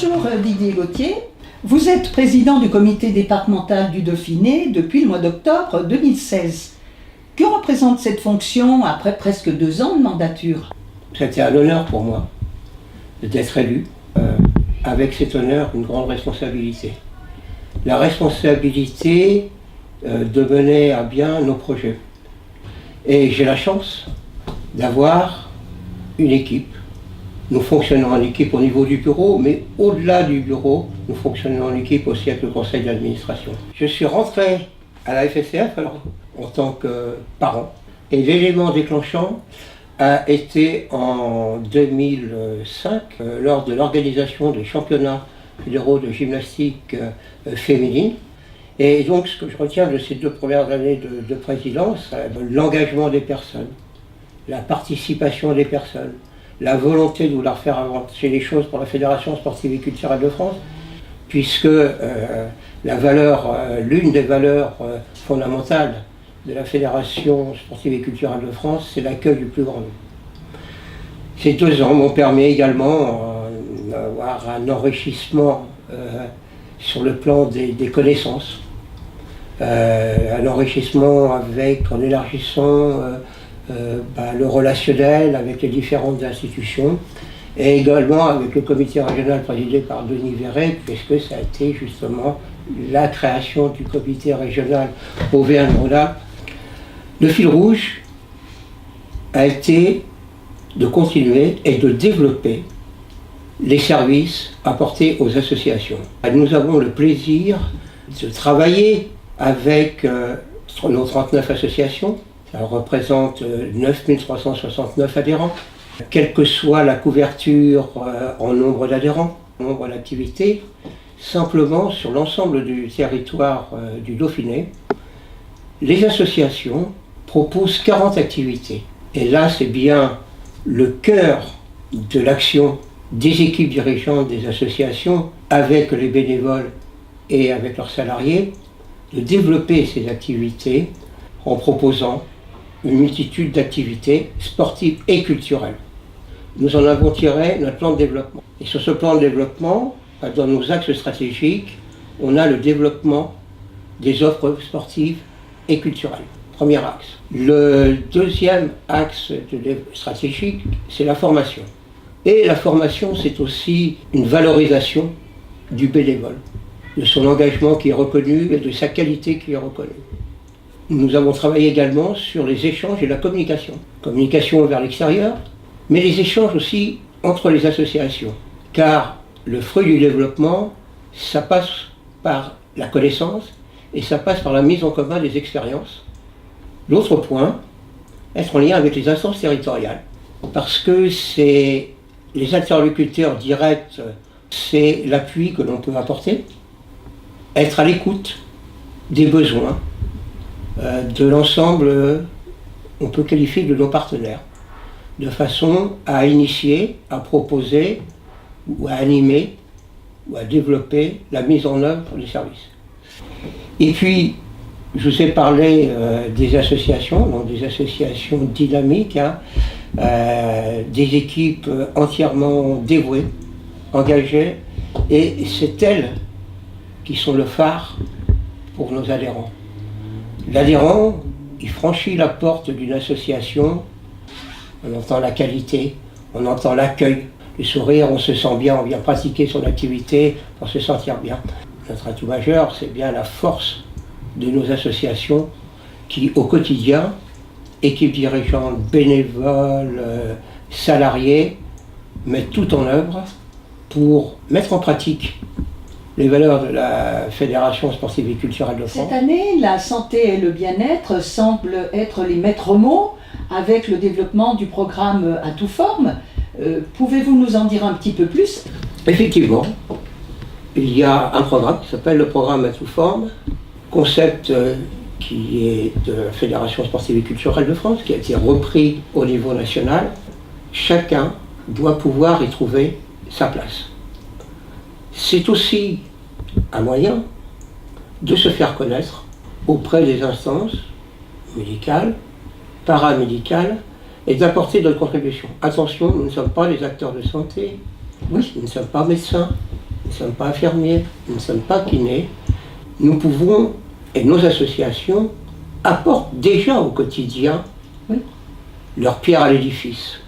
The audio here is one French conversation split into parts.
Bonjour Didier Gauthier, vous êtes président du comité départemental du Dauphiné depuis le mois d'octobre 2016. Que représente cette fonction après presque 2 ans de mandature? C'était un honneur pour moi d'être élu. Avec cet honneur, une grande responsabilité. La responsabilité de mener à bien nos projets. Et j'ai la chance d'avoir une équipe. Nous fonctionnons en équipe au niveau du bureau, mais au-delà du bureau, nous fonctionnons en équipe aussi avec le conseil d'administration. Je suis rentré à la FSCF alors, en tant que parent. Et l'élément déclenchant a été en 2005, lors de l'organisation des championnats fédéraux de gymnastique féminine. Et donc, ce que je retiens de ces 2 premières années de présidence, l'engagement des personnes, la participation des personnes, la volonté de vouloir faire avancer les choses pour la Fédération sportive et culturelle de France, puisque l'une des valeurs fondamentales de la Fédération sportive et culturelle de France, c'est l'accueil du plus grand nombre. Ces 2 ans m'ont permis également d'avoir un enrichissement sur le plan des connaissances, un enrichissement en élargissant le relationnel avec les différentes institutions et également avec le comité régional présidé par Denis Verret, puisque ça a été justement la création du comité régional Auvergne-Rhône-Alpes. Le fil rouge a été de continuer et de développer les services apportés aux associations. Nous avons le plaisir de travailler avec nos 39 associations. Ça représente 9369 adhérents. Quelle que soit la couverture en nombre d'adhérents, nombre d'activités, simplement sur l'ensemble du territoire du Dauphiné, les associations proposent 40 activités. Et là, c'est bien le cœur de l'action des équipes dirigeantes des associations avec les bénévoles et avec leurs salariés, de développer ces activités en proposant une multitude d'activités sportives et culturelles. Nous en avons tiré notre plan de développement. Et sur ce plan de développement, dans nos axes stratégiques, on a le développement des offres sportives et culturelles. Premier axe. Le deuxième axe stratégique, c'est la formation. Et la formation, c'est aussi une valorisation du bénévole, de son engagement qui est reconnu et de sa qualité qui est reconnue. Nous avons travaillé également sur les échanges et la communication. Communication vers l'extérieur, mais les échanges aussi entre les associations. Car le fruit du développement, ça passe par la connaissance et ça passe par la mise en commun des expériences. L'autre point, être en lien avec les instances territoriales. Parce que c'est les interlocuteurs directs, c'est l'appui que l'on peut apporter. Être à l'écoute des besoins de l'ensemble, on peut qualifier de nos partenaires, de façon à initier, à proposer, ou à animer, ou à développer la mise en œuvre des services. Et puis, je vous ai parlé des associations, donc des associations dynamiques, des équipes entièrement dévouées, engagées, et c'est elles qui sont le phare pour nos adhérents. L'adhérent, il franchit la porte d'une association, on entend la qualité, on entend l'accueil, le sourire, on se sent bien, on vient pratiquer son activité pour se sentir bien. Notre atout majeur, c'est bien la force de nos associations qui, au quotidien, équipes dirigeantes, bénévoles, salariés, mettent tout en œuvre pour mettre en pratique les valeurs de la Fédération sportive et culturelle de France. Cette année, la santé et le bien-être semblent être les maîtres mots avec le développement du programme À Tout Forme. Pouvez-vous nous en dire un petit peu plus? Effectivement, il y a un programme qui s'appelle le programme À Tout Forme, concept qui est de la Fédération sportive et culturelle de France, qui a été repris au niveau national. Chacun doit pouvoir y trouver sa place. C'est aussi un moyen de se faire connaître auprès des instances médicales, paramédicales, et d'apporter notre contribution. Attention, nous ne sommes pas des acteurs de santé, oui, nous ne sommes pas médecins, nous ne sommes pas infirmiers, nous ne sommes pas kinés. Nous pouvons, et nos associations, apportent déjà au quotidien leur pierre à l'édifice.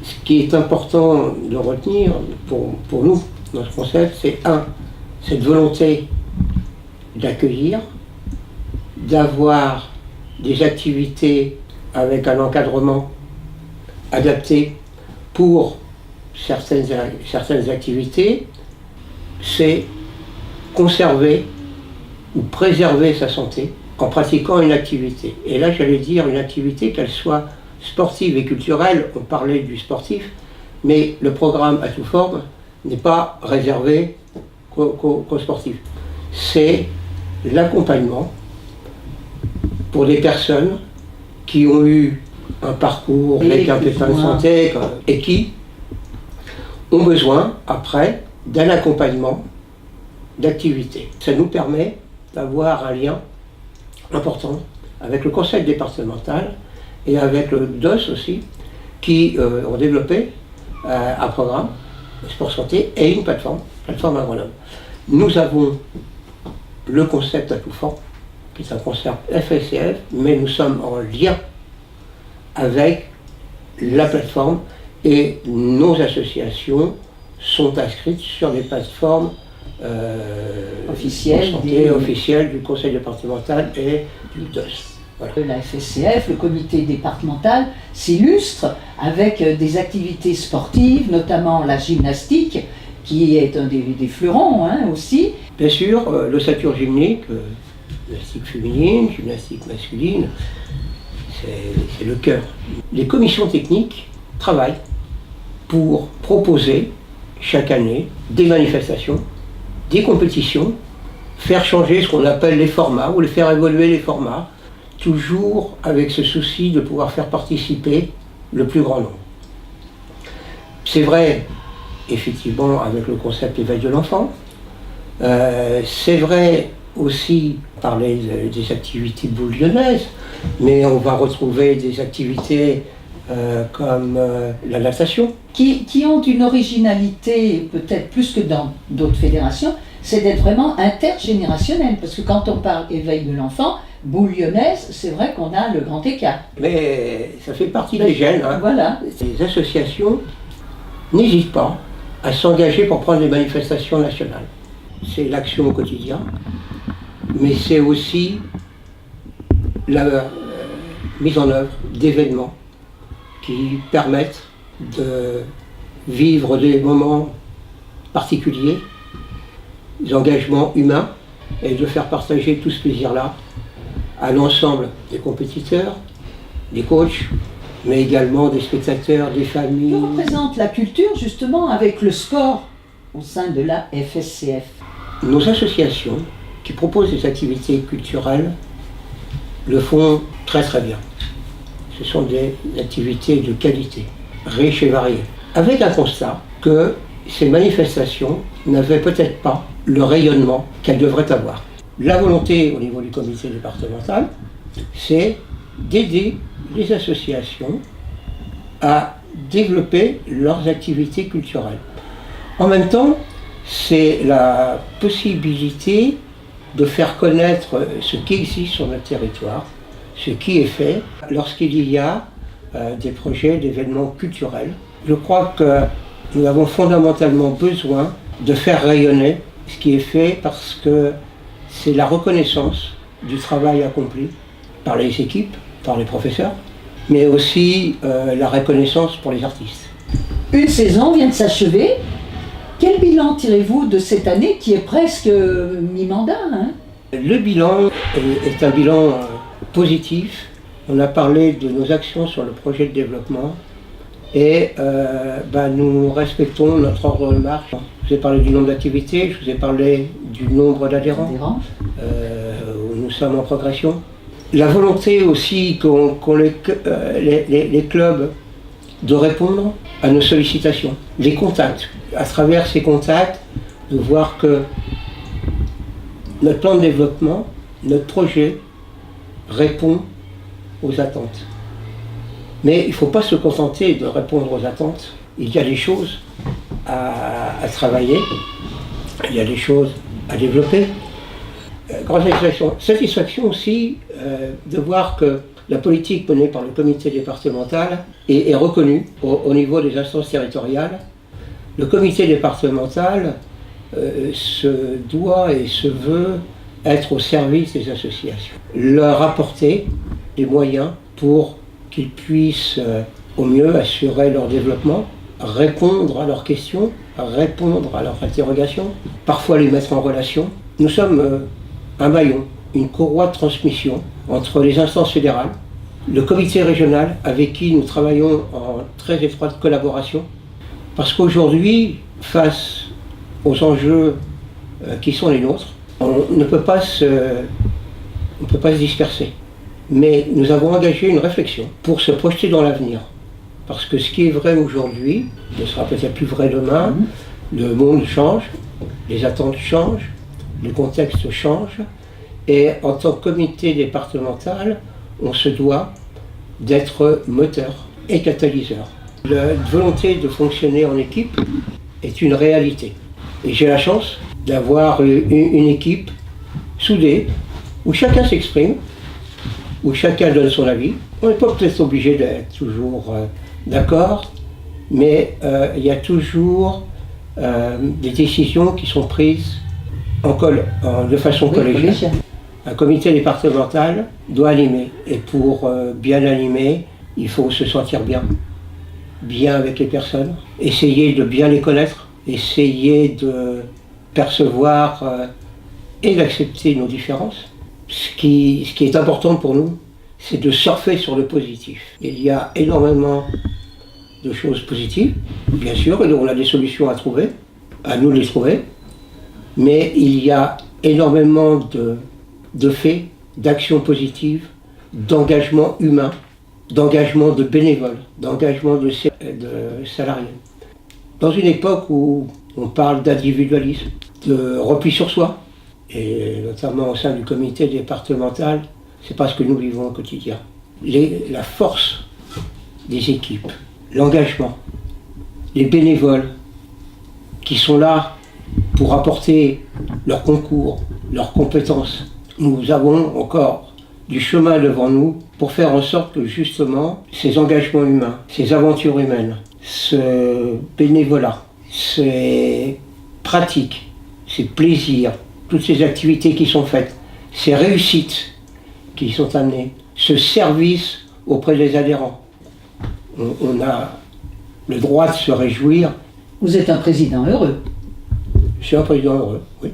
Ce qui est important de retenir pour nous, dans ce concept, c'est cette volonté d'accueillir, d'avoir des activités avec un encadrement adapté pour certaines activités, c'est conserver ou préserver sa santé en pratiquant une activité. Et là, j'allais dire une activité, qu'elle soit sportive et culturelle. On parlait du sportif, mais le programme à toute forme n'est pas réservé qu'aux sportifs. C'est l'accompagnement pour des personnes qui ont eu un parcours avec un pépin de santé et qui ont besoin, après, d'un accompagnement d'activité. Ça nous permet d'avoir un lien important avec le conseil départemental et avec le DOS aussi, qui ont développé un programme sport santé et une plateforme à Grenoble. Nous avons le concept à tout fond, qui est un concept FSCF, mais nous sommes en lien avec la plateforme et nos associations sont inscrites sur les plateformes officielles du conseil départemental et du DOS. Voilà. La FSCF, le comité départemental, s'illustre avec des activités sportives, notamment la gymnastique, qui est un des fleurons aussi. Bien sûr, l'ossature gymnique, gymnastique féminine, gymnastique masculine, c'est le cœur. Les commissions techniques travaillent pour proposer chaque année des manifestations, des compétitions, faire changer ce qu'on appelle les formats ou faire évoluer les formats, toujours avec ce souci de pouvoir faire participer le plus grand nombre. C'est vrai, effectivement, avec le concept éveil de l'enfant. C'est vrai aussi parler des activités boulonnaises, mais on va retrouver des activités comme la natation. Qui ont une originalité peut-être plus que dans d'autres fédérations, c'est d'être vraiment intergénérationnel, parce que quand on parle éveil de l'enfant, boule lyonnaise, c'est vrai qu'on a le grand écart. Mais ça fait partie des gènes. Voilà. Les associations n'hésitent pas à s'engager pour prendre des manifestations nationales. C'est l'action au quotidien, mais c'est aussi la mise en œuvre d'événements qui permettent de vivre des moments particuliers, des engagements humains, et de faire partager tout ce plaisir-là à l'ensemble des compétiteurs, des coachs, mais également des spectateurs, des familles. Que représente la culture justement avec le sport au sein de la FSCF? Nos associations qui proposent des activités culturelles le font très très bien. Ce sont des activités de qualité, riches et variées, avec un constat que ces manifestations n'avaient peut-être pas le rayonnement qu'elles devraient avoir. La volonté au niveau du comité départemental, c'est d'aider les associations à développer leurs activités culturelles. En même temps, c'est la possibilité de faire connaître ce qui existe sur notre territoire, ce qui est fait lorsqu'il y a des projets d'événements culturels. Je crois que nous avons fondamentalement besoin de faire rayonner ce qui est fait parce que c'est la reconnaissance du travail accompli par les équipes, par les professeurs, mais aussi la reconnaissance pour les artistes. Une saison vient de s'achever. Quel bilan tirez-vous de cette année qui est presque mi-mandat Le bilan est un bilan positif. On a parlé de nos actions sur le projet de développement et nous respectons notre ordre de marche. Je vous ai parlé du nombre d'activités, je vous ai parlé du nombre d'adhérents. Nous sommes en progression. La volonté aussi qu'ont les clubs de répondre à nos sollicitations, les contacts. À travers ces contacts, de voir que notre plan de développement, notre projet répond aux attentes. Mais il ne faut pas se contenter de répondre aux attentes. Il y a des choses à travailler Il y a des choses à développer. Grande satisfaction aussi de voir que la politique menée par le comité départemental est reconnue au niveau des instances territoriales. Le comité départemental se doit et se veut être au service des associations, leur apporter des moyens pour qu'ils puissent au mieux assurer leur développement, répondre à leurs questions, répondre à leurs interrogations, parfois les mettre en relation. Nous sommes un maillon, une courroie de transmission entre les instances fédérales, le comité régional avec qui nous travaillons en très étroite collaboration, parce qu'aujourd'hui, face aux enjeux qui sont les nôtres, on ne peut pas se disperser. Mais nous avons engagé une réflexion pour se projeter dans l'avenir. Parce que ce qui est vrai aujourd'hui ne sera peut-être plus vrai demain. Le monde change, les attentes changent, le contexte change. Et en tant que comité départemental, on se doit d'être moteur et catalyseur. La volonté de fonctionner en équipe est une réalité. Et j'ai la chance d'avoir une équipe soudée, où chacun s'exprime, où chacun donne son avis. On n'est pas peut-être obligé d'être toujours d'accord, mais il y a toujours des décisions qui sont prises de façon collégiale. Un comité départemental doit animer, et pour bien animer, il faut se sentir bien avec les personnes, essayer de bien les connaître, essayer de percevoir et d'accepter nos différences. Ce qui est important pour nous, c'est de surfer sur le positif. Il y a énormément de choses positives, bien sûr, et on a des solutions à trouver, à nous de les trouver, mais il y a énormément de faits, d'actions positives, d'engagement humain, d'engagement de bénévoles, d'engagement de salariés. Dans une époque où on parle d'individualisme, de repli sur soi, et notamment au sein du comité départemental, c'est pas ce que nous vivons au quotidien. La force des équipes, l'engagement, les bénévoles qui sont là pour apporter leur concours, leurs compétences. Nous avons encore du chemin devant nous pour faire en sorte que justement ces engagements humains, ces aventures humaines, ce bénévolat, ces pratiques, ces plaisirs, toutes ces activités qui sont faites, ces réussites qui sont amenées, ce service auprès des adhérents. On a le droit de se réjouir. Vous êtes un président heureux. Je suis un président heureux, oui.